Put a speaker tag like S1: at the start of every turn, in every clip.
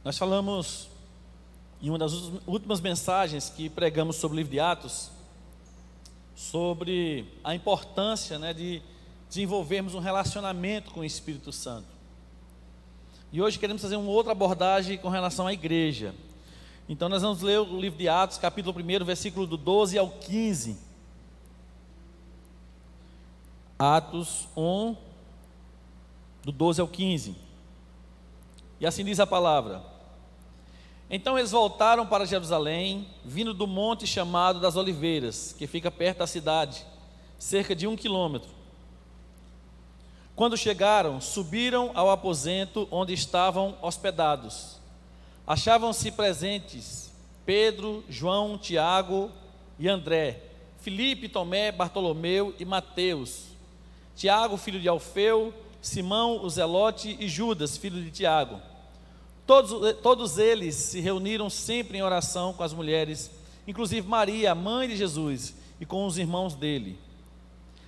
S1: Nós falamos em uma das últimas mensagens que pregamos sobre o livro de Atos, sobre a importância, de desenvolvermos um relacionamento com o Espírito Santo. E hoje queremos fazer uma outra abordagem com relação à igreja. Então nós vamos ler o livro de Atos, capítulo 1, versículo do 12 ao 15. Atos 1, do 12 ao 15. E assim diz a palavra: Então eles voltaram para Jerusalém, vindo do monte chamado das Oliveiras, que fica perto da cidade, cerca de 1 quilômetro. Quando chegaram, subiram ao aposento onde estavam hospedados. Achavam-se presentes Pedro, João, Tiago e André, Filipe, Tomé, Bartolomeu e Mateus, Tiago, filho de Alfeu, Simão, o Zelote e Judas, filho de Tiago. Todos eles se reuniram sempre em oração com as mulheres, inclusive Maria, a mãe de Jesus, e com os irmãos dele.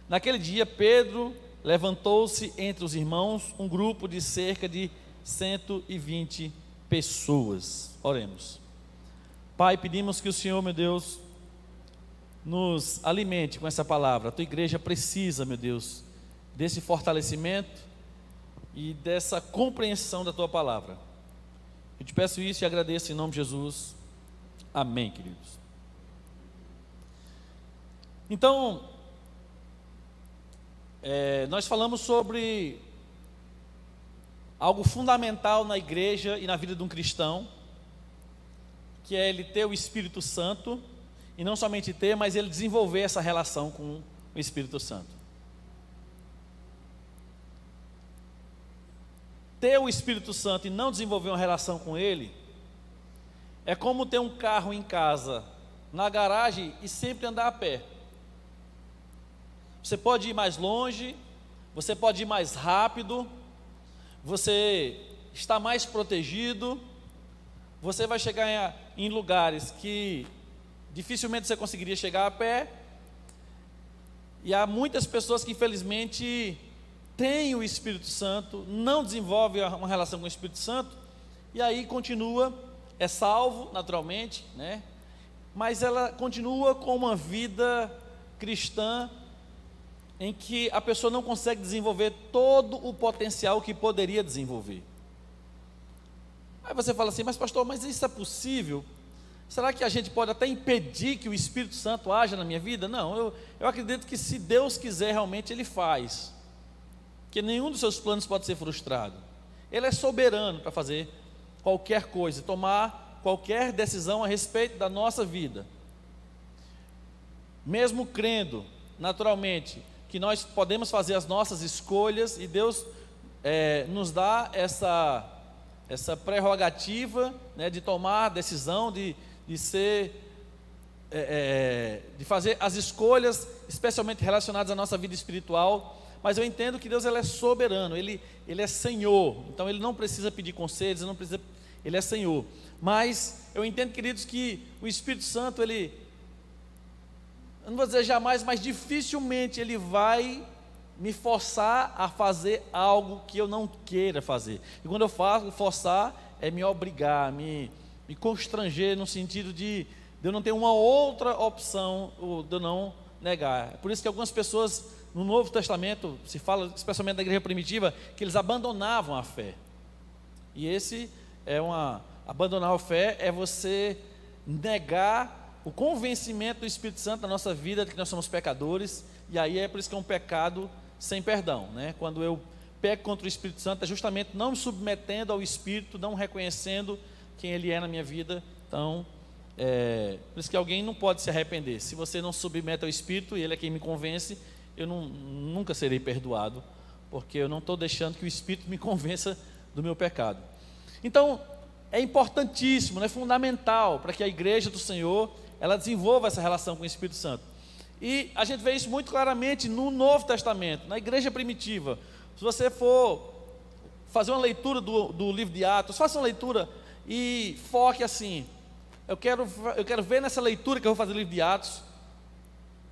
S1: Naquele dia, Pedro levantou-se entre os irmãos um grupo de cerca de 120 pessoas. Oremos. Pai, pedimos que o Senhor, meu Deus, nos alimente com essa palavra. A tua igreja precisa, meu Deus, desse fortalecimento e dessa compreensão da tua palavra. Eu te peço isso e agradeço em nome de Jesus. Amém, queridos. Então, nós falamos sobre algo fundamental na igreja e na vida de um cristão, que é ele ter o Espírito Santo, e não somente ter, mas ele desenvolver essa relação com o Espírito Santo. Ter o Espírito Santo e não desenvolver uma relação com ele é como ter um carro em casa, na garagem, e sempre andar a pé. Você pode ir mais longe, você pode ir mais rápido, você está mais protegido, você vai chegar em lugares que dificilmente você conseguiria chegar a pé. E há muitas pessoas que infelizmente têm o Espírito Santo, não desenvolvem uma relação com o Espírito Santo, e aí continua, é salvo naturalmente, mas ela continua com uma vida cristã em que a pessoa não consegue desenvolver todo o potencial que poderia desenvolver. Aí você fala assim: mas pastor, mas isso é possível? Será que a gente pode até impedir que o Espírito Santo haja na minha vida? Não, eu acredito que se Deus quiser realmente Ele faz, que nenhum dos seus planos pode ser frustrado. Ele é soberano para fazer qualquer coisa, tomar qualquer decisão a respeito da nossa vida. Mesmo crendo naturalmente que nós podemos fazer as nossas escolhas, e Deus nos dá essa prerrogativa, de tomar decisão, de fazer as escolhas, especialmente relacionadas à nossa vida espiritual. Mas eu entendo que Deus ele é soberano, ele é Senhor, então Ele não precisa pedir conselhos, Ele é Senhor. Mas eu entendo, queridos, que o Espírito Santo, eu não vou dizer jamais, mas dificilmente Ele vai me forçar a fazer algo que eu não queira fazer. E quando eu falo forçar, é me obrigar, me constranger, no sentido de eu não ter uma outra opção, ou de eu não negar. É por isso que algumas pessoas no Novo Testamento, se fala especialmente da igreja primitiva, que eles abandonavam a fé. E abandonar a fé é você negar o convencimento do Espírito Santo na nossa vida de que nós somos pecadores. E aí é por isso que é um pecado sem perdão, Quando eu peco contra o Espírito Santo, é justamente não me submetendo ao Espírito, não reconhecendo quem Ele é na minha vida. Então, por isso que alguém não pode se arrepender. Se você não se submete ao Espírito, e Ele é quem me convence, eu nunca serei perdoado, porque eu não estou deixando que o Espírito me convença do meu pecado. Então, é importantíssimo, é fundamental para que a igreja do Senhor ela desenvolva essa relação com o Espírito Santo. E a gente vê isso muito claramente no Novo Testamento, na igreja primitiva. Se você for fazer uma leitura do livro de Atos, faça uma leitura e foque assim. Eu quero ver nessa leitura que eu vou fazer do livro de Atos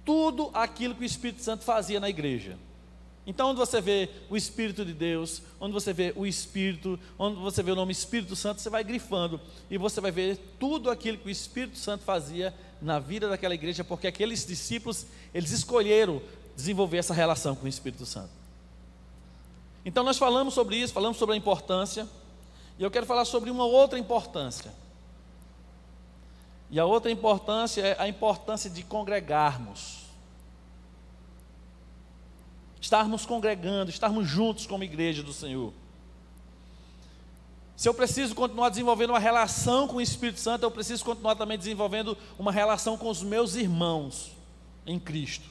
S1: tudo aquilo que o Espírito Santo fazia na igreja. Então, onde você vê o Espírito de Deus, onde você vê o Espírito, onde você vê o nome Espírito Santo, você vai grifando, e você vai ver tudo aquilo que o Espírito Santo fazia na vida daquela igreja, porque aqueles discípulos, eles escolheram desenvolver essa relação com o Espírito Santo. Então nós falamos sobre isso, falamos sobre a importância, e eu quero falar sobre uma outra importância. E a outra importância é a importância de congregarmos. Estarmos congregando, estarmos juntos como igreja do Senhor. Se eu preciso continuar desenvolvendo uma relação com o Espírito Santo, eu preciso continuar também desenvolvendo uma relação com os meus irmãos em Cristo.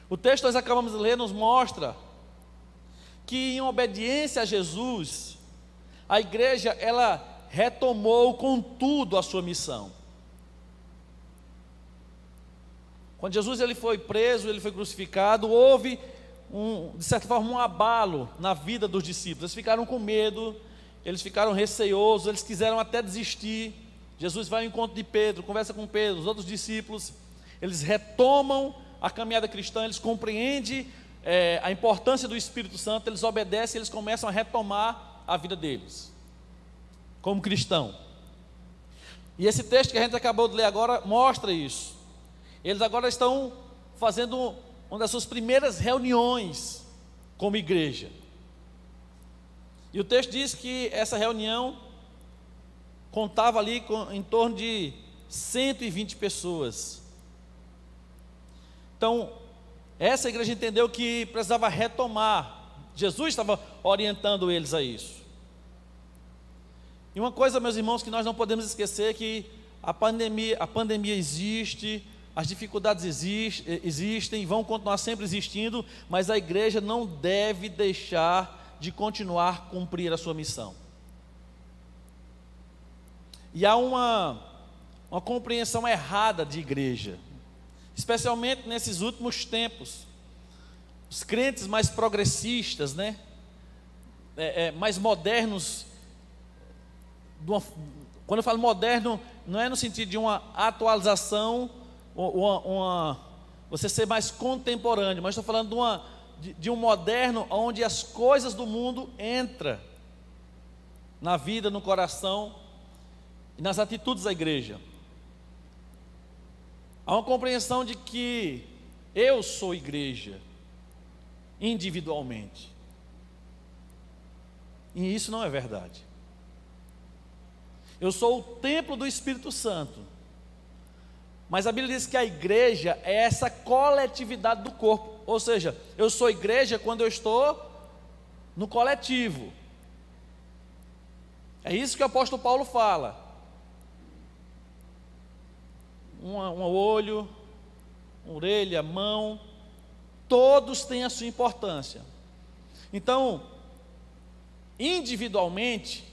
S1: O texto que nós acabamos de ler nos mostra que, em obediência a Jesus, a igreja, ela retomou com tudo a sua missão. Quando Jesus ele foi preso, ele foi crucificado, houve de certa forma um abalo na vida dos discípulos. Eles ficaram com medo, eles ficaram receosos, eles quiseram até desistir. Jesus vai ao encontro de Pedro, conversa com Pedro, os outros discípulos, eles retomam a caminhada cristã, eles compreendem a importância do Espírito Santo, eles obedecem, eles começam a retomar a vida deles como cristão. E esse texto que a gente acabou de ler agora mostra isso. Eles agora estão fazendo uma das suas primeiras reuniões como igreja. E o texto diz que essa reunião contava ali em torno de 120 pessoas. Então, essa igreja entendeu que precisava retomar. Jesus estava orientando eles a isso. E uma coisa, meus irmãos, que nós não podemos esquecer é que a pandemia existe, as dificuldades existem e vão continuar sempre existindo, mas a igreja não deve deixar de continuar a cumprir a sua missão. E há uma compreensão errada de igreja, especialmente nesses últimos tempos. Os crentes mais progressistas, né? Mais modernos. Quando eu falo moderno, não é no sentido de uma atualização, você ser mais contemporâneo, mas estou falando de um moderno onde as coisas do mundo entram na vida, no coração e nas atitudes da igreja. Há uma compreensão de que eu sou igreja individualmente, e isso não é verdade. Eu sou o templo do Espírito Santo, mas a Bíblia diz que a igreja é essa coletividade do corpo, ou seja, eu sou igreja quando eu estou no coletivo. É isso que o apóstolo Paulo fala. Um olho, uma orelha, mão, todos têm a sua importância. Então, individualmente,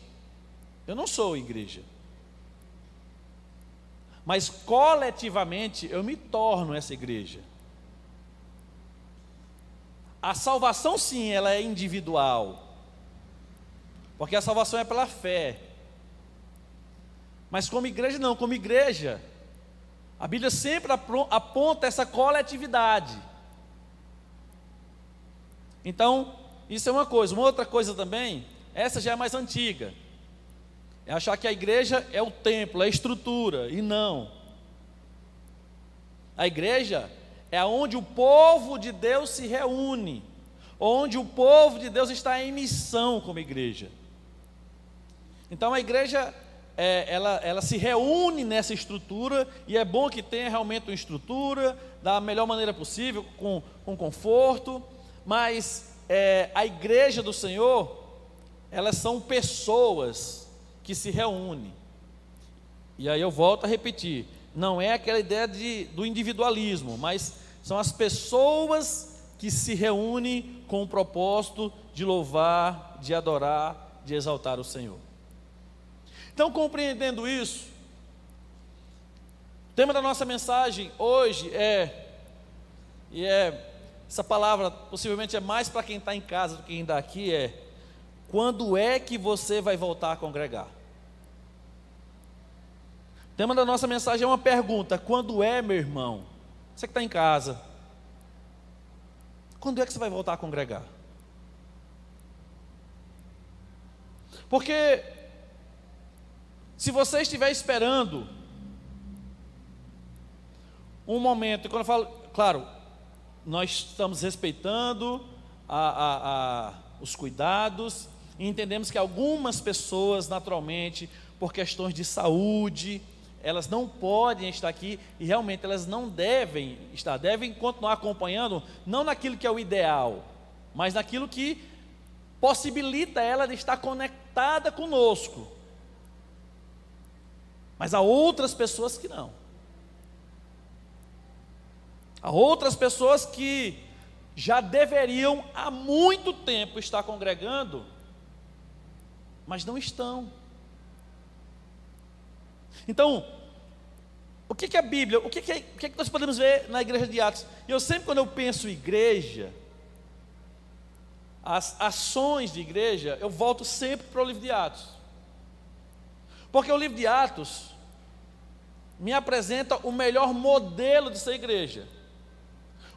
S1: eu não sou igreja, mas coletivamente eu me torno essa igreja. A salvação, sim, ela é individual, porque a salvação é pela fé. Mas como igreja não, como igreja, a Bíblia sempre aponta essa coletividade. Então, isso é uma coisa. Uma outra coisa também, essa já é mais antiga, é achar que a igreja é o templo, é a estrutura, e não. A igreja é onde o povo de Deus se reúne, onde o povo de Deus está em missão como igreja. Então a igreja, ela se reúne nessa estrutura, e é bom que tenha realmente uma estrutura, da melhor maneira possível, com conforto, mas a igreja do Senhor, elas são pessoas que se reúne. E aí eu volto a repetir, não é aquela ideia do individualismo, mas são as pessoas que se reúnem com o propósito de louvar, de adorar, de exaltar o Senhor. Então, compreendendo isso, o tema da nossa mensagem hoje essa palavra possivelmente é mais para quem está em casa do que quem está aqui, quando é que você vai voltar a congregar? O tema da nossa mensagem é uma pergunta: quando é, meu irmão? Você que está em casa, quando é que você vai voltar a congregar? Porque se você estiver esperando um momento, e quando eu falo, claro, nós estamos respeitando os cuidados, e entendemos que algumas pessoas, naturalmente, por questões de saúde, elas não podem estar aqui, e realmente elas não devem estar, devem continuar acompanhando, não naquilo que é o ideal, mas naquilo que possibilita ela de estar conectada conosco. Mas há outras pessoas que não. Há outras pessoas que já deveriam há muito tempo estar congregando, mas não estão. Então, o que a Bíblia, o que nós podemos ver na igreja de Atos? Eu sempre, quando eu penso em igreja, as ações de igreja, eu volto sempre para o livro de Atos. Porque o livro de Atos me apresenta o melhor modelo de ser igreja.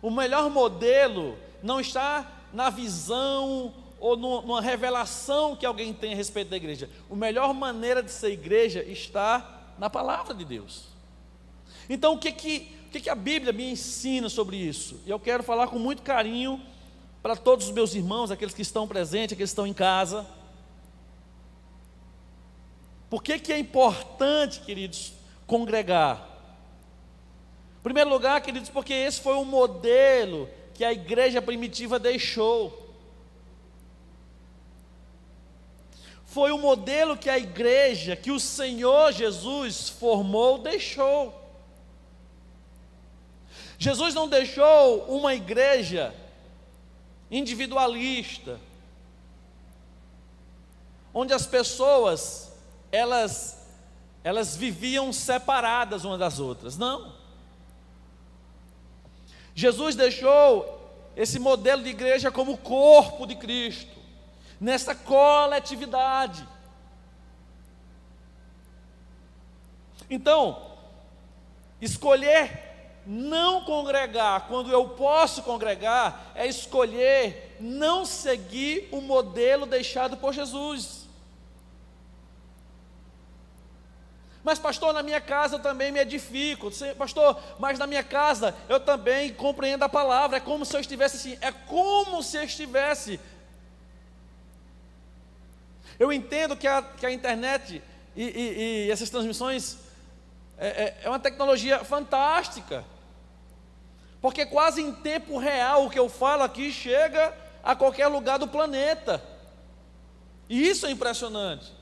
S1: O melhor modelo não está na visão ou numa revelação que alguém tem a respeito da igreja. A melhor maneira de ser igreja está na palavra de Deus. Então, o que a Bíblia me ensina sobre isso? E eu quero falar com muito carinho para todos os meus irmãos, aqueles que estão presentes, aqueles que estão em casa. Por que é importante, queridos, congregar? Em primeiro lugar, queridos, porque esse foi o modelo que a igreja primitiva deixou. Foi o modelo que a igreja, que o Senhor Jesus formou, deixou. Jesus não deixou uma igreja individualista, onde as pessoas, elas viviam separadas umas das outras. Não. Jesus deixou esse modelo de igreja como o corpo de Cristo, nessa coletividade. Então, escolher não congregar quando eu posso congregar é escolher não seguir o modelo deixado por Jesus. Mas pastor, na minha casa eu também me edifico. Pastor, mas na minha casa eu também compreendo a palavra. É como se eu estivesse assim, é como se eu estivesse. Eu entendo que a internet e essas transmissões é uma tecnologia fantástica, porque quase em tempo real o que eu falo aqui chega a qualquer lugar do planeta, e isso é impressionante.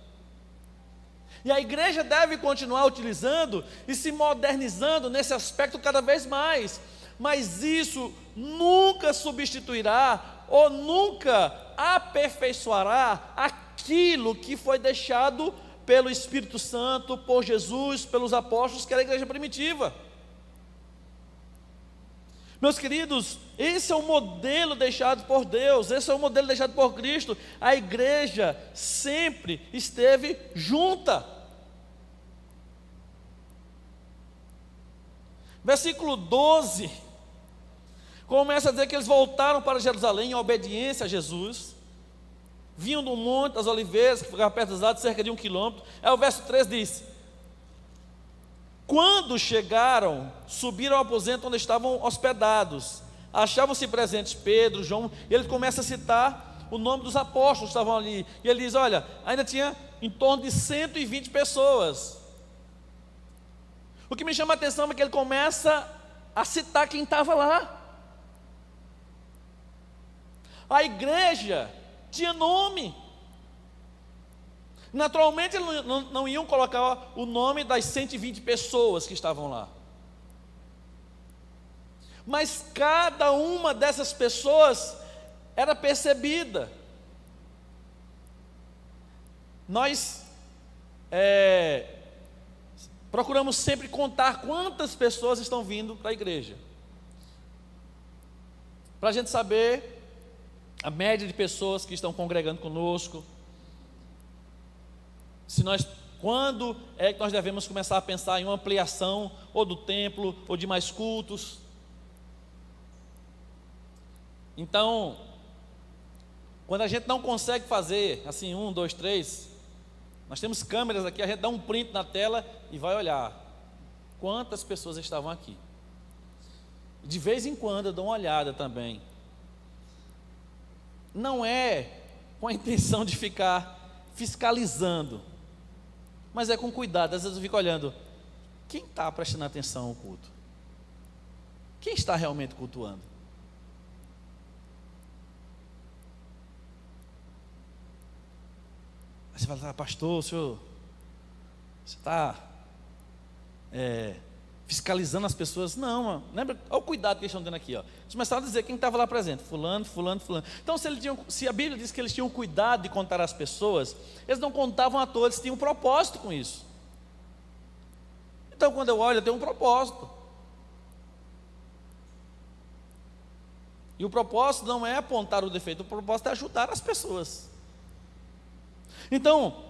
S1: E a igreja deve continuar utilizando e se modernizando nesse aspecto cada vez mais, mas isso nunca substituirá ou nunca aperfeiçoará aquilo que foi deixado pelo Espírito Santo, por Jesus, pelos apóstolos, que era a igreja primitiva. Meus queridos, esse é o modelo deixado por Deus, esse é o modelo deixado por Cristo. A igreja sempre esteve junta. Versículo 12 começa a dizer que eles voltaram para Jerusalém em obediência a Jesus. Vinham do Monte das Oliveiras, que ficava perto das cidades, cerca de 1 quilômetro. Aí o verso 3 diz: quando chegaram, subiram ao aposento onde estavam hospedados. Achavam-se presentes Pedro, João, e ele começa a citar o nome dos apóstolos que estavam ali. E ele diz: olha, ainda tinha em torno de 120 pessoas. O que me chama a atenção é que ele começa a citar quem estava lá. A igreja tinha nome. Naturalmente eles não iam colocar o nome das 120 pessoas que estavam lá, mas cada uma dessas pessoas era percebida. Nós procuramos sempre contar quantas pessoas estão vindo para a igreja, para a gente saber a média de pessoas que estão congregando conosco. Quando é que nós devemos começar a pensar em uma ampliação, ou do templo, ou de mais cultos. Então, quando a gente não consegue fazer assim, 1, 2, 3, nós temos câmeras aqui, a gente dá um print na tela e vai olhar quantas pessoas estavam aqui. De vez em quando eu dou uma olhada também. Não é com a intenção de ficar fiscalizando, mas é com cuidado. Às vezes eu fico olhando, quem está prestando atenção ao culto? Quem está realmente cultuando? Aí você fala, pastor, o senhor, você está fiscalizando as pessoas? Não, mano. Lembra? Olha o cuidado que eles estão tendo aqui. Ó. Eles começaram a dizer quem estava lá presente, fulano, fulano, fulano. Então, se a Bíblia diz que eles tinham cuidado de contar as pessoas, eles não contavam a todos, eles tinham um propósito com isso. Então, quando eu olho, eu tenho um propósito. E o propósito não é apontar o defeito, o propósito é ajudar as pessoas. Então,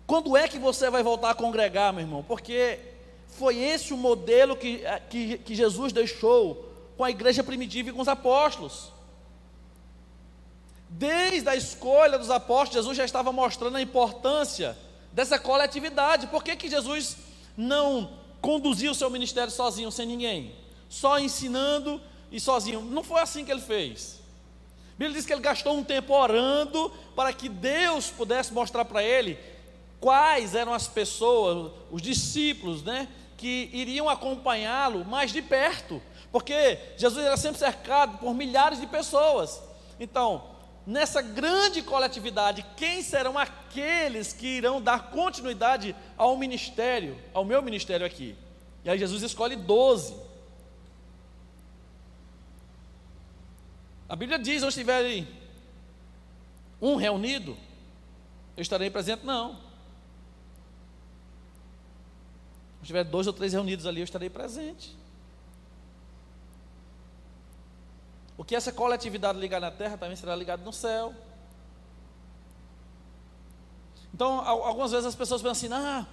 S1: quando é que você vai voltar a congregar, meu irmão? Porque foi esse o modelo que Jesus deixou com a igreja primitiva e com os apóstolos. Desde a escolha dos apóstolos, Jesus já estava mostrando a importância dessa coletividade. Por que Jesus não conduziu o seu ministério sozinho, sem ninguém? Só ensinando e sozinho. Não foi assim que ele fez. A Bíblia diz que ele gastou um tempo orando para que Deus pudesse mostrar para ele quais eram as pessoas, os discípulos, né, que iriam acompanhá-lo mais de perto, porque Jesus era sempre cercado por milhares de pessoas. Então, nessa grande coletividade, quem serão aqueles que irão dar continuidade ao ministério, ao meu ministério aqui? E aí Jesus escolhe 12. A Bíblia diz, onde estiver um reunido, eu estarei presente? Não. Se tiver 2 ou 3 reunidos ali, eu estarei presente. O que essa coletividade ligar na terra, também será ligado no céu. Então, algumas vezes as pessoas pensam assim,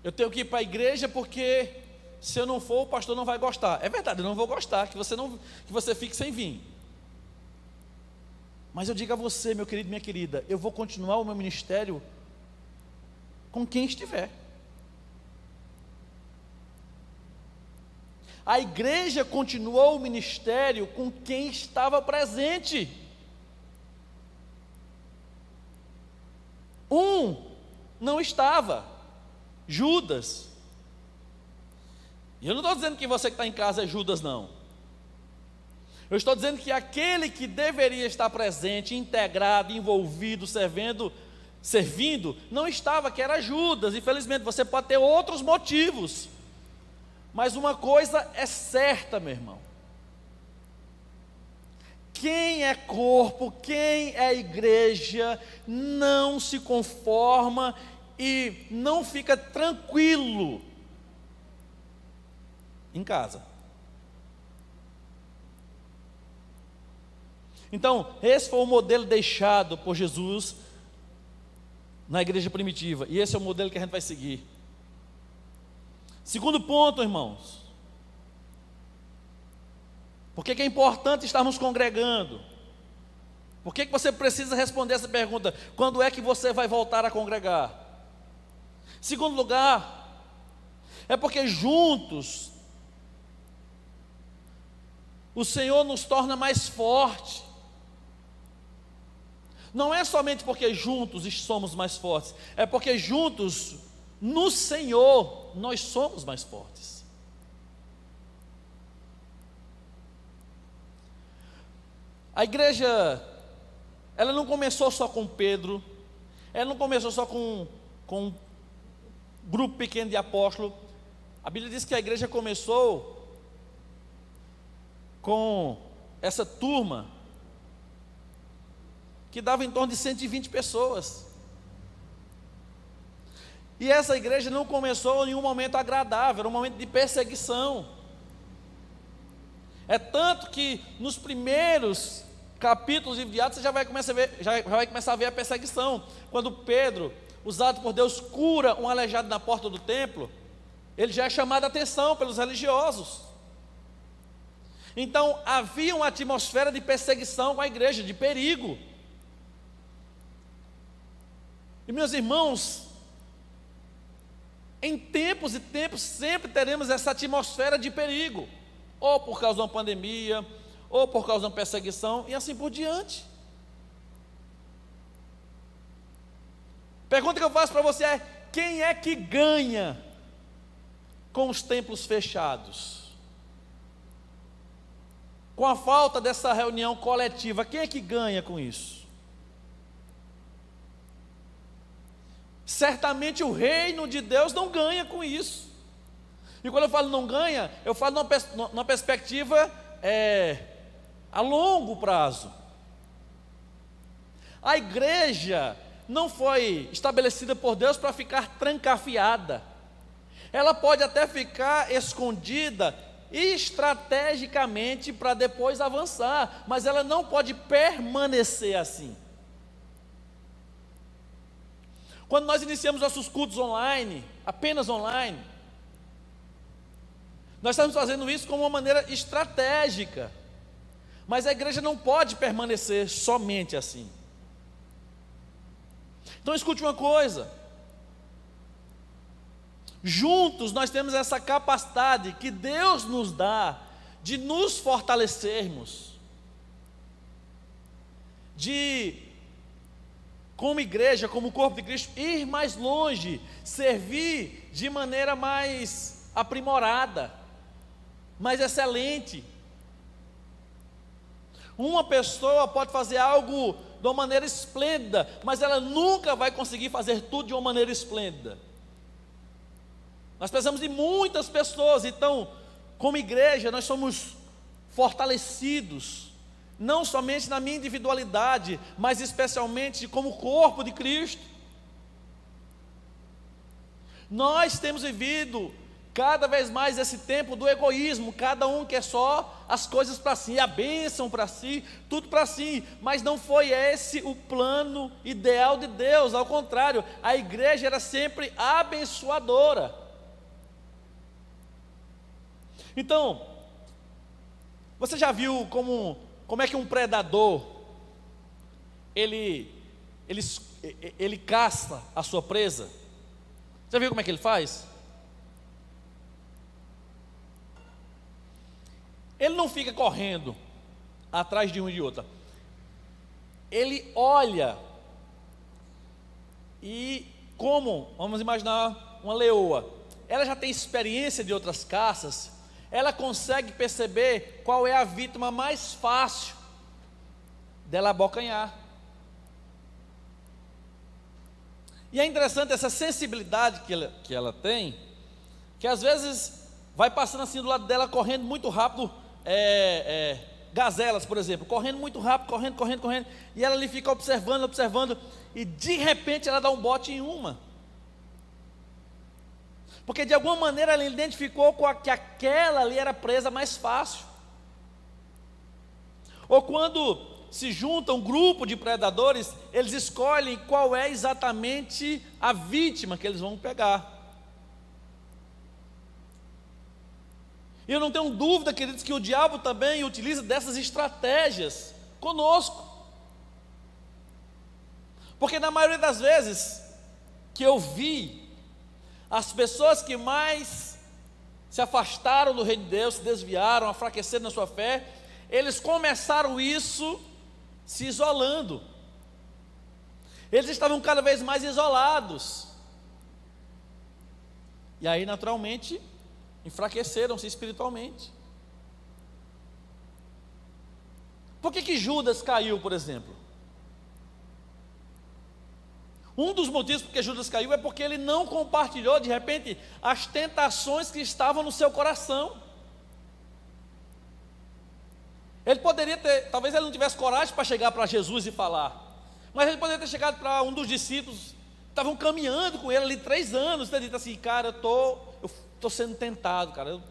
S1: eu tenho que ir para a igreja porque se eu não for, o pastor não vai gostar. É verdade, eu não vou gostar, que você fique sem vir. Mas eu digo a você, meu querido, minha querida, eu vou continuar o meu ministério com quem estiver. A igreja continuou o ministério com quem estava presente. Um não estava, Judas. E eu não estou dizendo que você que está em casa é Judas, não. Eu estou dizendo que aquele que deveria estar presente, integrado, envolvido, servindo, não estava, que era Judas. Infelizmente, você pode ter outros motivos, mas uma coisa é certa, meu irmão: quem é corpo, quem é igreja, não se conforma e não fica tranquilo em casa. Então, esse foi o modelo deixado por Jesus na igreja primitiva, e esse é o modelo que a gente vai seguir. Segundo ponto, irmãos, por que é importante estarmos congregando? Por que você precisa responder essa pergunta? Quando é que você vai voltar a congregar? Segundo lugar, é porque juntos o Senhor nos torna mais fortes. Não é somente porque juntos somos mais fortes, é porque juntos no Senhor nós somos mais fortes. A igreja, ela não começou só com Pedro, ela não começou só com um grupo pequeno de apóstolos. A Bíblia diz que a igreja começou com essa turma que dava em torno de 120 pessoas. E essa igreja não começou em um momento agradável, era um momento de perseguição. É tanto que nos primeiros capítulos do livro de Atos você já vai começar a ver a perseguição. Quando Pedro, usado por Deus, cura um aleijado na porta do templo, ele já é chamado a atenção pelos religiosos. Então havia uma atmosfera de perseguição com a igreja, de perigo. E meus irmãos, em tempos e tempos sempre teremos essa atmosfera de perigo, ou por causa de uma pandemia, ou por causa de uma perseguição, e assim por diante. Pergunta que eu faço para você é: quem é que ganha com os templos fechados? Com a falta dessa reunião coletiva, quem é que ganha com isso? Certamente o reino de Deus não ganha com isso. E quando eu falo não ganha, eu falo numa perspectiva a longo prazo. A igreja não foi estabelecida por Deus para ficar trancafiada. Ela pode até ficar escondida estrategicamente para depois avançar, mas ela não pode permanecer assim. Quando nós iniciamos nossos cultos online, apenas online, nós estamos fazendo isso como uma maneira estratégica, mas a igreja não pode permanecer somente assim. Então escute uma coisa: juntos nós temos essa capacidade que Deus nos dá de nos fortalecermos, de, como igreja, como corpo de Cristo, ir mais longe, servir de maneira mais aprimorada, mais excelente. Uma pessoa pode fazer algo de uma maneira esplêndida, mas ela nunca vai conseguir fazer tudo de uma maneira esplêndida. Nós precisamos de muitas pessoas. Então, como igreja, nós somos fortalecidos, não somente na minha individualidade, mas especialmente como corpo de Cristo. Nós temos vivido cada vez mais esse tempo do egoísmo, cada um quer só as coisas para si, a bênção para si, tudo para si, mas não foi esse o plano ideal de Deus. Ao contrário, a igreja era sempre abençoadora. Então, você já viu como é que um predador ele caça a sua presa? Já viu como é que ele faz? Ele não fica correndo atrás de um e de outra. Ele olha e, vamos imaginar uma leoa, ela já tem experiência de outras caças, ela consegue perceber qual é a vítima mais fácil dela abocanhar. E é interessante essa sensibilidade que ela tem, que às vezes vai passando assim do lado dela, correndo muito rápido, gazelas, por exemplo, correndo muito rápido, correndo, e ela ali fica observando, e de repente ela dá um bote em uma. Porque de alguma maneira ela identificou que aquela ali era a presa mais fácil. Ou quando se junta um grupo de predadores, eles escolhem qual é exatamente a vítima que eles vão pegar. E eu não tenho dúvida, queridos, que o diabo também utiliza dessas estratégias conosco. Porque na maioria das vezes que eu vi, as pessoas que mais se afastaram do reino de Deus, se desviaram, enfraqueceram na sua fé, eles começaram isso se isolando. Eles estavam cada vez mais isolados. E aí, naturalmente, enfraqueceram-se espiritualmente. Por que Judas caiu, por exemplo? Um dos motivos porque Judas caiu é porque ele não compartilhou, de repente, as tentações que estavam no seu coração. Ele poderia ter, talvez ele não tivesse coragem para chegar para Jesus e falar, mas ele poderia ter chegado para um dos discípulos, estavam caminhando com ele ali 3 anos, ter dito assim: cara, eu estou sendo tentado, cara,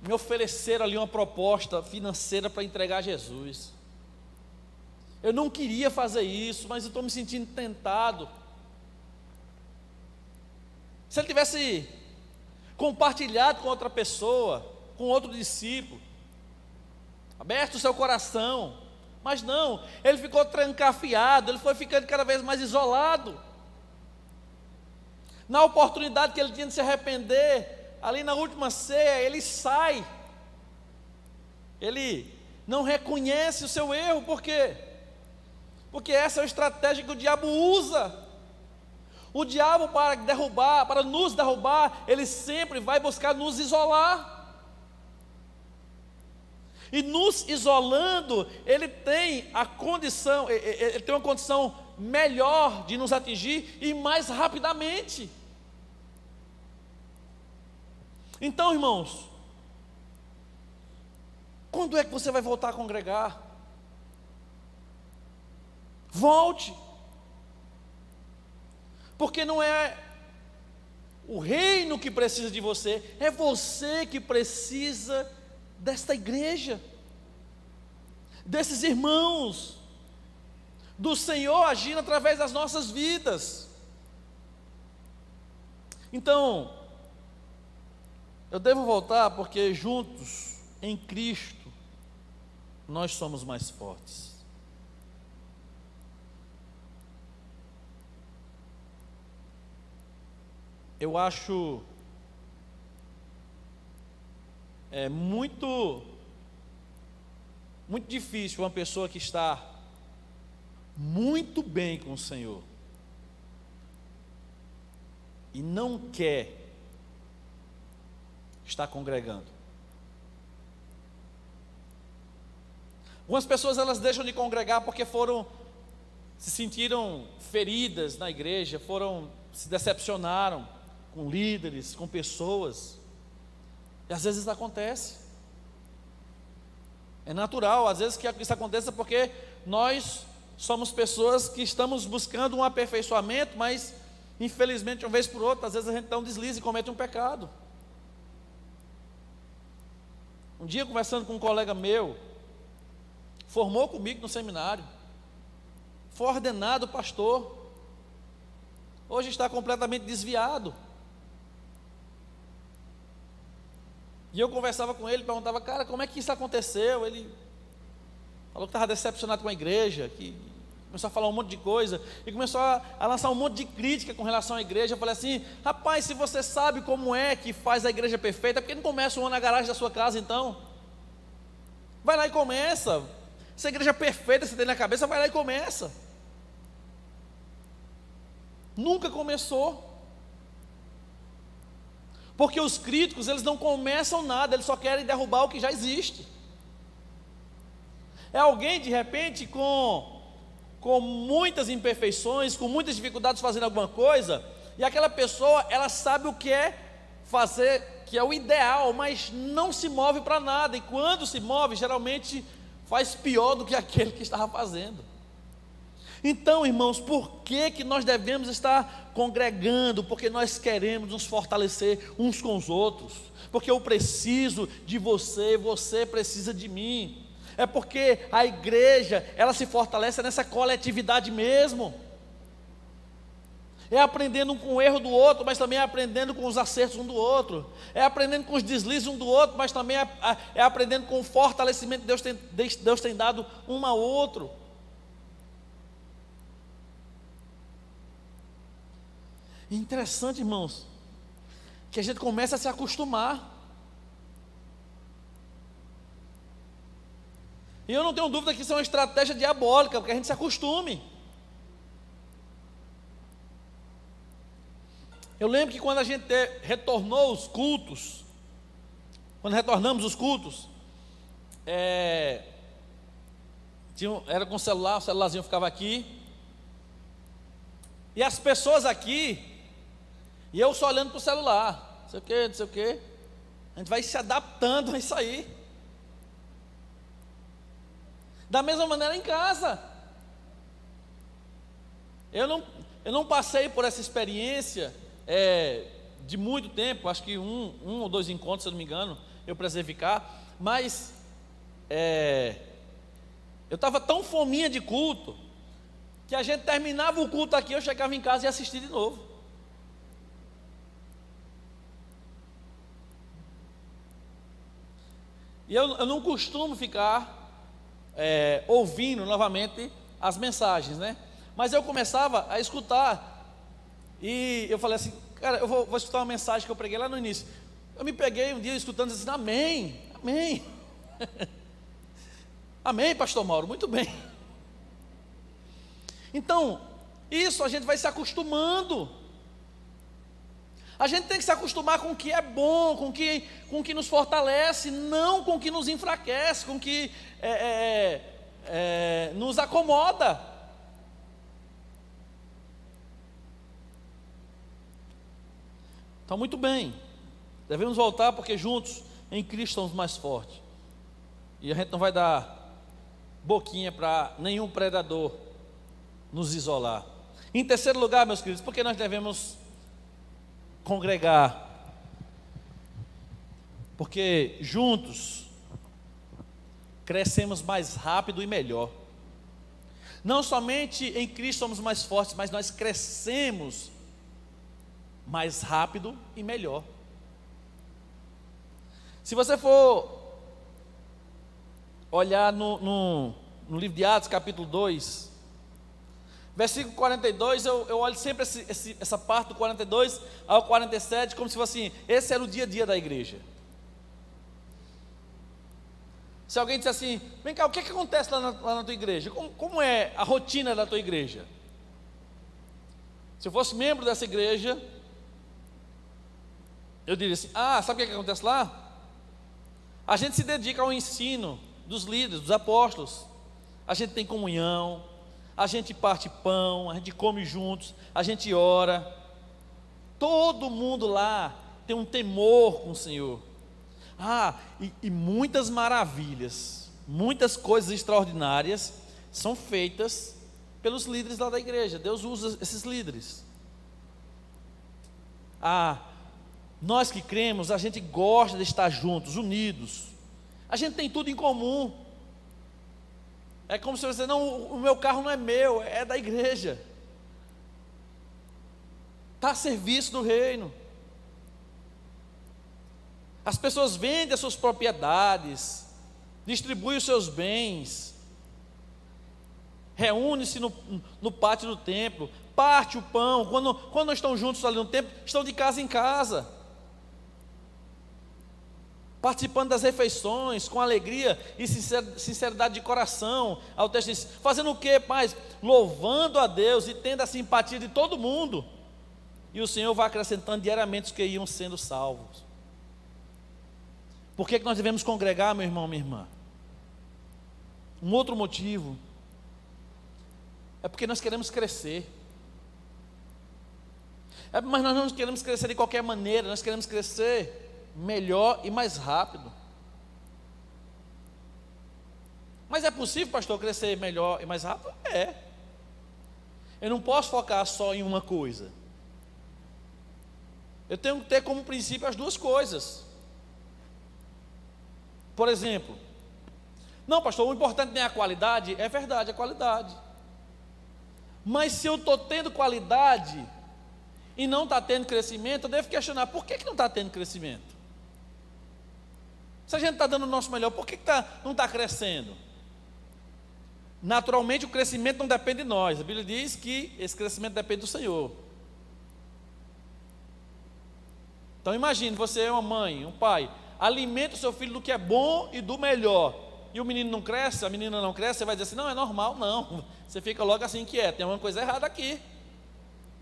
S1: me ofereceram ali uma proposta financeira para entregar a Jesus. Eu não queria fazer isso, mas eu estou me sentindo tentado. Se ele tivesse compartilhado com outra pessoa, com outro discípulo, aberto o seu coração. Mas não, ele ficou trancafiado, ele foi ficando cada vez mais isolado. Na oportunidade que ele tinha de se arrepender, ali na última ceia, ele sai. Ele não reconhece o seu erro, por quê? Porque essa é a estratégia que o diabo usa. O diabo, para derrubar, para nos derrubar, ele sempre vai buscar nos isolar. E nos isolando, ele tem a condição, ele tem uma condição melhor de nos atingir e mais rapidamente. Então, irmãos, quando é que você vai voltar a congregar? Volte. Porque não é o reino que precisa de você, é você que precisa desta igreja, desses irmãos, do Senhor agindo através das nossas vidas. Então, eu devo voltar porque juntos, em Cristo, nós somos mais fortes. Eu acho muito difícil uma pessoa que está muito bem com o Senhor e não quer estar congregando. Algumas pessoas, elas deixam de congregar porque se sentiram feridas na igreja, se decepcionaram com líderes, com pessoas. E às vezes isso acontece. É natural, às vezes, que isso aconteça porque nós somos pessoas que estamos buscando um aperfeiçoamento, mas infelizmente, uma vez por outra, às vezes a gente dá um deslize e comete um pecado. Um dia, conversando com um colega meu, formou comigo no seminário, foi ordenado pastor, hoje está completamente desviado. E eu conversava com ele, perguntava, cara, como é que isso aconteceu? Ele falou que estava decepcionado com a igreja, que começou a falar um monte de coisa, e começou a lançar um monte de crítica com relação à igreja. Eu falei assim, rapaz, se você sabe como é que faz a igreja perfeita, por que não começa um ano na garagem da sua casa então? Vai lá e começa. Essa igreja perfeita que você tem na cabeça, vai lá e começa. Nunca começou. Porque os críticos, eles não começam nada, eles só querem derrubar o que já existe. É alguém, de repente, com muitas imperfeições, com muitas dificuldades fazendo alguma coisa, e aquela pessoa, ela sabe o que é fazer, que é o ideal, mas não se move para nada, e quando se move, geralmente faz pior do que aquele que estava fazendo. Então, irmãos, por que nós devemos estar congregando? Porque nós queremos nos fortalecer uns com os outros, porque eu preciso de você, você precisa de mim. É porque a igreja, ela se fortalece nessa coletividade mesmo. É aprendendo com o erro do outro, mas também é aprendendo com os acertos um do outro. É aprendendo com os deslizes um do outro, mas também é aprendendo com o fortalecimento que Deus tem dado um ao outro. Interessante, irmãos, que a gente começa a se acostumar. E eu não tenho dúvida que isso é uma estratégia diabólica, porque a gente se acostume. Eu lembro que quando a gente retornou os cultos, quando retornamos os cultos, era com celular, o celularzinho ficava aqui, e as pessoas aqui, e eu só olhando para o celular, não sei o que, não sei o que, a gente vai se adaptando a isso aí. Da mesma maneira em casa. Eu não passei por essa experiência de muito tempo, acho que um ou dois encontros, se eu não me engano, eu precisei ficar, mas eu estava tão fominha de culto, que a gente terminava o culto aqui, eu chegava em casa e assistia de novo. E eu não costumo ficar ouvindo novamente as mensagens, né? Mas eu começava a escutar, e eu falei assim, cara, eu vou escutar uma mensagem que eu preguei lá no início. Eu me peguei um dia escutando assim, amém, amém. Amém, pastor Mauro, muito bem. Então, isso a gente vai se acostumando. A gente tem que se acostumar com o que é bom, com o que nos fortalece, não com o que nos enfraquece, com o que nos acomoda. Então, muito bem, devemos voltar porque juntos em Cristo somos mais fortes. E a gente não vai dar boquinha para nenhum predador nos isolar. Em terceiro lugar, meus queridos, porque nós devemos congregar? Porque juntos crescemos mais rápido e melhor. Não somente em Cristo somos mais fortes, mas nós crescemos mais rápido e melhor. Se você for olhar no livro de Atos, capítulo 2, versículo 42, eu olho sempre essa parte do 42 ao 47, como se fosse assim, esse era o dia a dia da igreja. Se alguém disser assim, vem cá, o que acontece lá na tua igreja? Como é a rotina da tua igreja? Se eu fosse membro dessa igreja, eu diria assim, sabe o que acontece lá? A gente se dedica ao ensino dos líderes, dos apóstolos. A gente tem comunhão, a gente parte pão, a gente come juntos, a gente ora. Todo mundo lá tem um temor com o Senhor. E muitas maravilhas, muitas coisas extraordinárias são feitas pelos líderes lá da igreja. Deus usa esses líderes. Nós que cremos, a gente gosta de estar juntos, unidos. A gente tem tudo em comum. É como se você, não, o meu carro não é meu, é da igreja. Está a serviço do reino. As pessoas vendem as suas propriedades, distribuem os seus bens, reúnem-se no pátio do templo, parte o pão. Quando não estão juntos ali no templo, estão de casa em casa, participando das refeições, com alegria e sinceridade de coração. Ao texto diz, fazendo o que, Paz? Louvando a Deus e tendo a simpatia de todo mundo. E o Senhor vai acrescentando diariamente os que iam sendo salvos. Por que nós devemos congregar, meu irmão, minha irmã? Um outro motivo é porque nós queremos crescer. Mas nós não queremos crescer de qualquer maneira, nós queremos crescer melhor e mais rápido. Mas é possível, pastor, crescer melhor e mais rápido? É. Eu não posso focar só em uma coisa. Eu tenho que ter como princípio as duas coisas. Por exemplo, não, pastor, o importante não é a qualidade. É verdade, a qualidade. Mas se eu estou tendo qualidade e não está tendo crescimento, eu devo questionar, por que não está tendo crescimento? Se a gente está dando o nosso melhor, por que não está crescendo? Naturalmente o crescimento não depende de nós. A Bíblia diz que esse crescimento depende do Senhor. Então imagine, você é uma mãe, um pai, alimenta o seu filho do que é bom e do melhor, e o menino não cresce, a menina não cresce, você vai dizer assim, não, é normal, não, você fica logo assim inquieto, tem uma coisa errada aqui,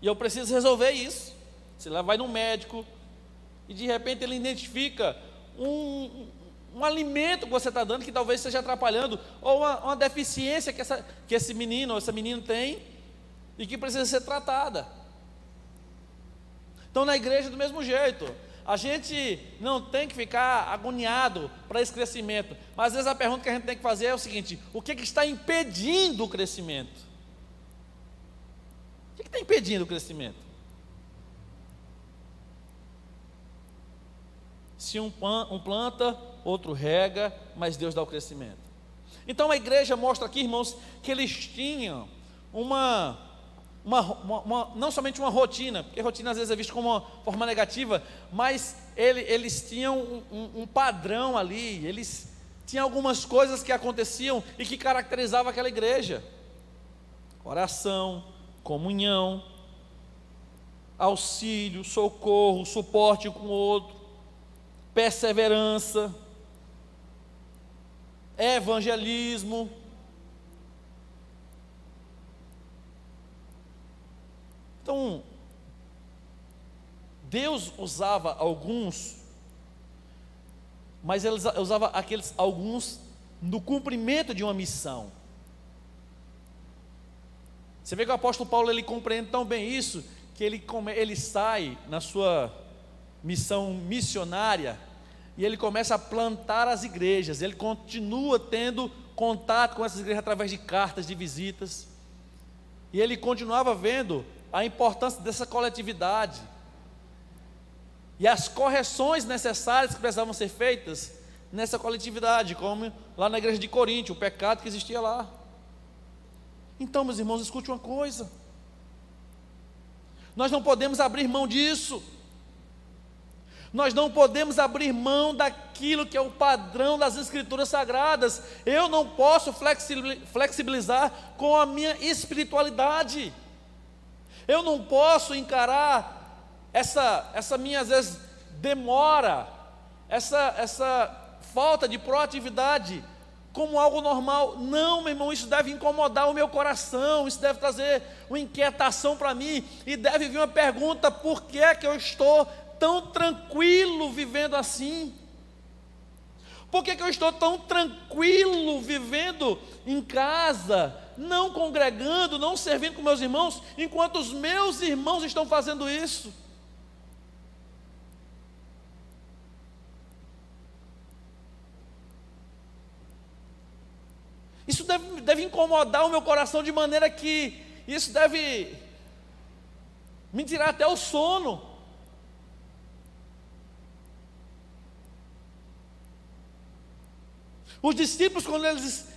S1: e eu preciso resolver isso. Você lá vai no médico, e de repente ele identifica um alimento que você está dando, que talvez esteja atrapalhando, ou uma deficiência que esse menino ou essa menina tem, e que precisa ser tratada. Então na igreja do mesmo jeito, a gente não tem que ficar agoniado para esse crescimento, mas às vezes a pergunta que a gente tem que fazer é o seguinte: o que está impedindo o crescimento? O que está impedindo o crescimento? Se um planta, outro rega, mas Deus dá o crescimento. Então a igreja mostra aqui, irmãos, que eles tinham não somente uma rotina, porque rotina às vezes é vista como uma forma negativa, mas eles tinham um padrão ali, eles tinha algumas coisas que aconteciam e que caracterizavam aquela igreja: oração, comunhão, auxílio, socorro, suporte um com o outro, perseverança, evangelismo. Então, Deus usava alguns, mas Ele usava aqueles alguns no cumprimento de uma missão. Você vê que o apóstolo Paulo, ele compreende tão bem isso, que ele sai na sua missão missionária, e ele começa a plantar as igrejas. Ele continua tendo contato com essas igrejas através de cartas, de visitas, e ele continuava vendo a importância dessa coletividade, e as correções necessárias que precisavam ser feitas nessa coletividade, como lá na igreja de Corinto, o pecado que existia lá. Então, meus irmãos, escute uma coisa: nós não podemos abrir mão disso. Nós não podemos abrir mão daquilo que é o padrão das Escrituras Sagradas. Eu não posso flexibilizar com a minha espiritualidade. Eu não posso encarar essa minha, às vezes, demora, essa falta de proatividade como algo normal. Não, meu irmão, isso deve incomodar o meu coração, isso deve trazer uma inquietação para mim, e deve vir uma pergunta: por que é que eu estou tão tranquilo vivendo assim? Por que que eu estou tão tranquilo vivendo em casa, não congregando, não servindo com meus irmãos, enquanto os meus irmãos estão fazendo isso? Isso deve incomodar o meu coração, de maneira que isso deve me tirar até o sono. Os discípulos, quando eles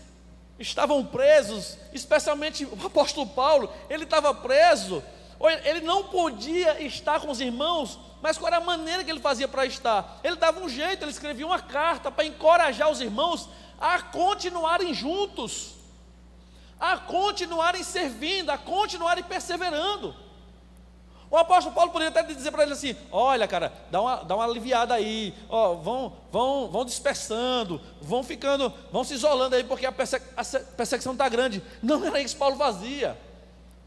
S1: estavam presos, especialmente o apóstolo Paulo, ele estava preso, ele não podia estar com os irmãos, mas qual era a maneira que ele fazia para estar? Ele dava um jeito, ele escrevia uma carta para encorajar os irmãos a continuarem juntos, a continuarem servindo, a continuarem perseverando. O apóstolo Paulo poderia até dizer para ele assim: olha, cara, dá uma aliviada aí, ó, vão dispersando, vão se isolando aí, porque a perseguição está grande. Não era isso que Paulo fazia.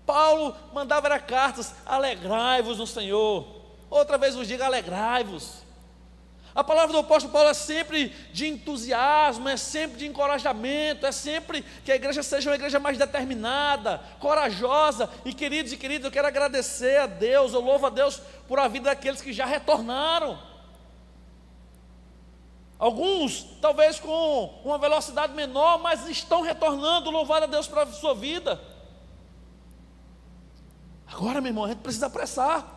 S1: Paulo mandava era cartas: alegrai-vos no Senhor. Outra vez vos digo, alegrai-vos. A palavra do apóstolo Paulo é sempre de entusiasmo, é sempre de encorajamento, é sempre que a igreja seja uma igreja mais determinada, corajosa. E queridos e queridas, eu quero agradecer a Deus, eu louvo a Deus por a vida daqueles que já retornaram. Alguns, talvez com uma velocidade menor, mas estão retornando. Louvado a Deus pela sua vida. Agora, meu irmão, a gente precisa apressar,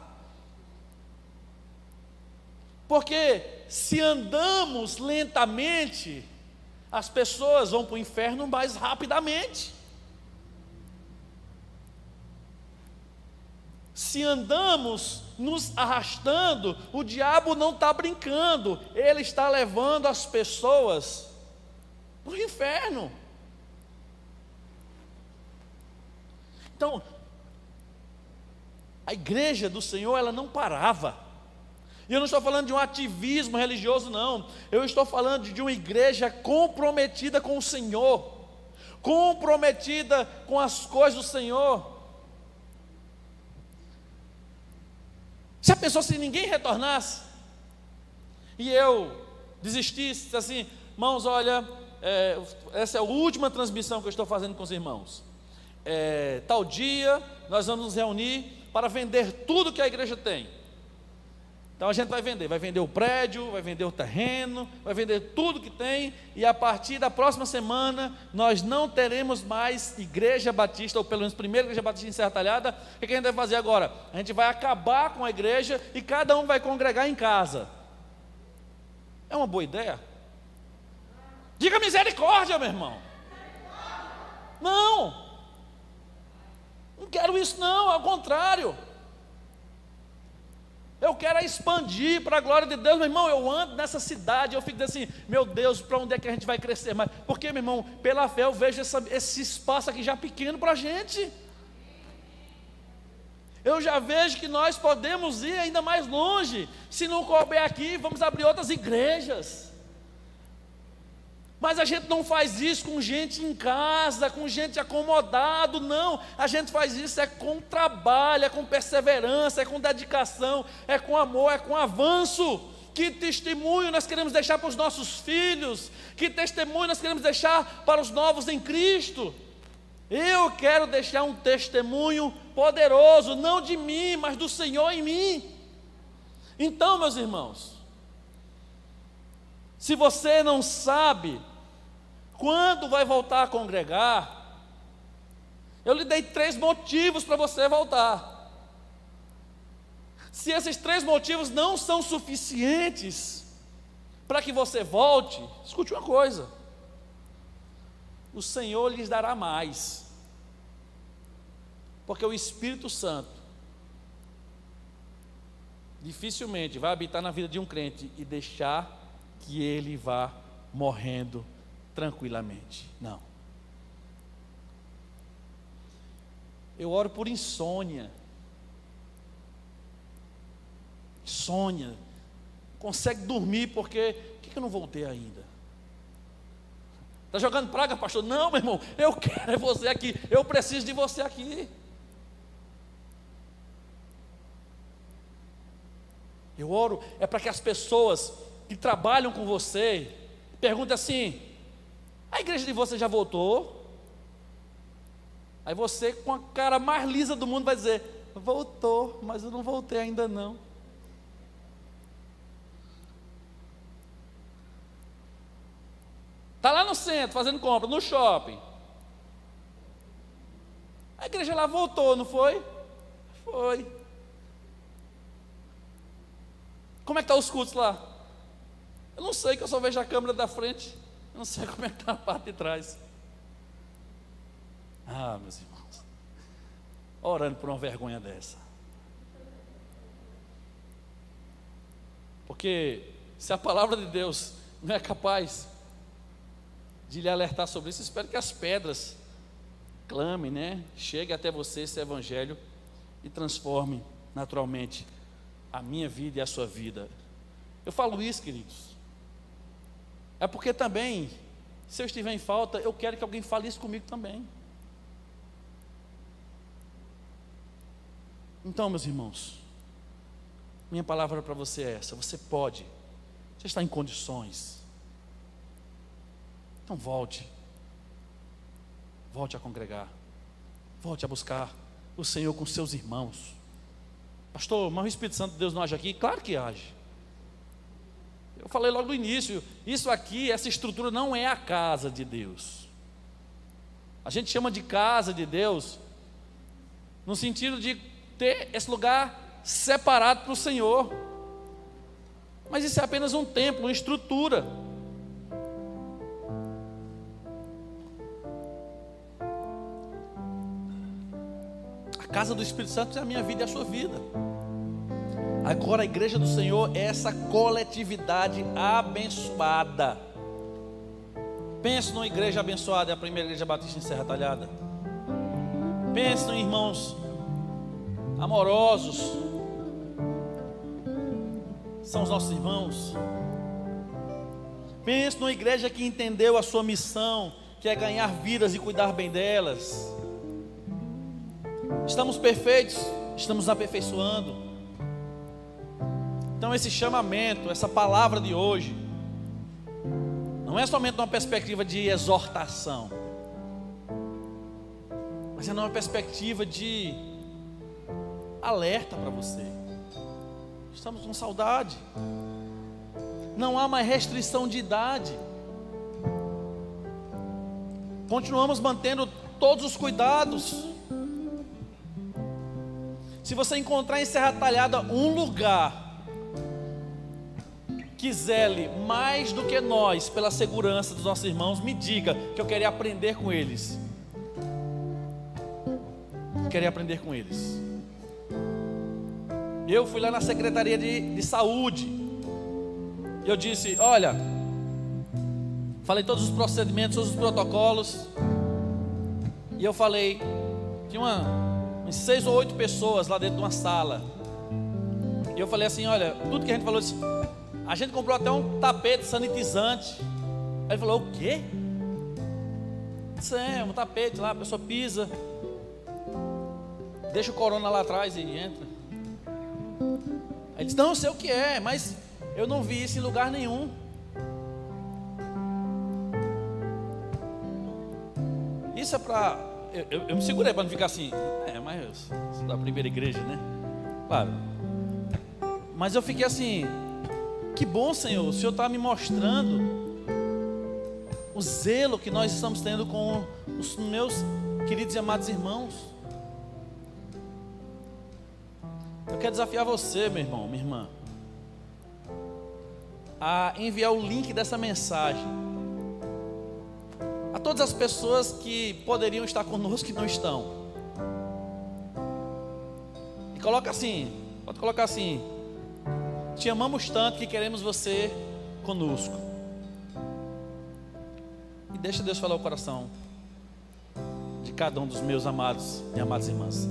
S1: porque se andamos lentamente, as pessoas vão para o inferno mais rapidamente. Se andamos nos arrastando, o diabo não está brincando, ele está levando as pessoas para o inferno. Então, a igreja do Senhor, ela não parava. E eu não estou falando de um ativismo religioso, não. Eu estou falando de uma igreja comprometida com o Senhor, comprometida com as coisas do Senhor. Já pensou se ninguém retornasse? E eu desistisse, assim: irmãos, olha, essa é a última transmissão que eu estou fazendo com os irmãos. Tal dia nós vamos nos reunir para vender tudo que a igreja tem. Então a gente vai vender o prédio, vai vender o terreno, vai vender tudo que tem, e a partir da próxima semana nós não teremos mais igreja batista, ou pelo menos primeira igreja batista em Serra Talhada. O que a gente vai fazer agora? A gente vai acabar com a igreja e cada um vai congregar em casa. É uma boa ideia? Diga misericórdia, meu irmão. Não quero isso não, ao contrário. Eu quero expandir para a glória de Deus, meu irmão. Eu ando nessa cidade, eu fico assim, meu Deus, para onde é que a gente vai crescer mais? Porque, meu irmão, pela fé eu vejo esse espaço aqui já pequeno para a gente. Eu já vejo que nós podemos ir ainda mais longe. Se não couber aqui, vamos abrir outras igrejas. Mas a gente não faz isso com gente em casa, com gente acomodado, não. A gente faz isso com trabalho, com perseverança, com dedicação, com amor, com avanço. Que testemunho nós queremos deixar para os nossos filhos? Que testemunho nós queremos deixar para os novos em Cristo? Eu quero deixar um testemunho poderoso, não de mim, mas do Senhor em mim. Então, meus irmãos, se você não sabe quando vai voltar a congregar, eu lhe dei 3 motivos para você voltar. Se esses 3 motivos não são suficientes para que você volte, escute uma coisa: o Senhor lhes dará mais, porque o Espírito Santo dificilmente vai habitar na vida de um crente e deixar que ele vá morrendo tranquilamente. Não. Eu oro por insônia. Insônia. Consegue dormir porque... Por que eu não voltei ainda? Está jogando praga, pastor? Não, meu irmão, eu quero você aqui. Eu preciso de você aqui. Eu oro para que as pessoas que trabalham com você perguntem assim: a igreja de você já voltou? Aí você, com a cara mais lisa do mundo, vai dizer: voltou, mas eu não voltei ainda não. Está lá no centro fazendo compra, no shopping. A igreja lá voltou, não foi? Foi. Como é que estão os cultos lá? Eu não sei, que eu só vejo a câmera da frente. Eu não sei como é que está a parte de trás. Ah, meus irmãos, orando por uma vergonha dessa. Porque se a palavra de Deus não é capaz de lhe alertar sobre isso, espero que as pedras clamem, né? Chegue até você esse evangelho e transforme naturalmente a minha vida e a sua vida. Eu falo isso, queridos, é porque também, se eu estiver em falta, eu quero que alguém fale isso comigo também. Então, meus irmãos, minha palavra para você é essa: você pode, você está em condições, então volte a congregar, volte a buscar o Senhor com seus irmãos. Pastor, mas o Espírito Santo de Deus não age aqui? Claro que age. Eu falei logo no início, isso aqui, essa estrutura não é a casa de Deus. A gente chama de casa de Deus no sentido de ter esse lugar separado para o Senhor. Mas isso é apenas um templo, uma estrutura. A casa do Espírito Santo é a minha vida e a sua vida. Agora a igreja do Senhor é essa coletividade abençoada. Pense numa igreja abençoada, é a primeira igreja batista em Serra Talhada. Pense em irmãos amorosos, são os nossos irmãos. Pense numa igreja que entendeu a sua missão, que é ganhar vidas e cuidar bem delas. Estamos perfeitos, estamos nos aperfeiçoando. Então esse chamamento, essa palavra de hoje, não é somente uma perspectiva de exortação, mas é uma perspectiva de alerta para você. Estamos com saudade. Não há mais restrição de idade. Continuamos mantendo todos os cuidados. Se você encontrar em Serra Talhada um lugar que zele mais do que nós pela segurança dos nossos irmãos, me diga, que eu queria aprender com eles. Eu fui lá na Secretaria de Saúde. E eu disse: olha, falei todos os procedimentos, todos os protocolos. E eu falei, tinha umas 6 ou 8 pessoas lá dentro de uma sala. E eu falei assim: olha, tudo que a gente falou, a gente comprou até um tapete sanitizante. Aí ele falou: o quê? Isso é um tapete lá, a pessoa pisa, deixa o corona lá atrás e entra. Aí ele disse: não, eu sei o que é, mas eu não vi isso em lugar nenhum. Isso é para... Eu me segurei para não ficar assim. Mas eu sou da primeira igreja, né? Claro. Mas eu fiquei assim: que bom, Senhor, o Senhor está me mostrando o zelo que nós estamos tendo com os meus queridos e amados irmãos. Eu quero desafiar você, meu irmão, minha irmã, a enviar o link dessa mensagem a todas as pessoas que poderiam estar conosco e não estão. E coloca assim, pode colocar assim: te amamos tanto que queremos você conosco. E deixa Deus falar o coração de cada um dos meus amados e amadas irmãs.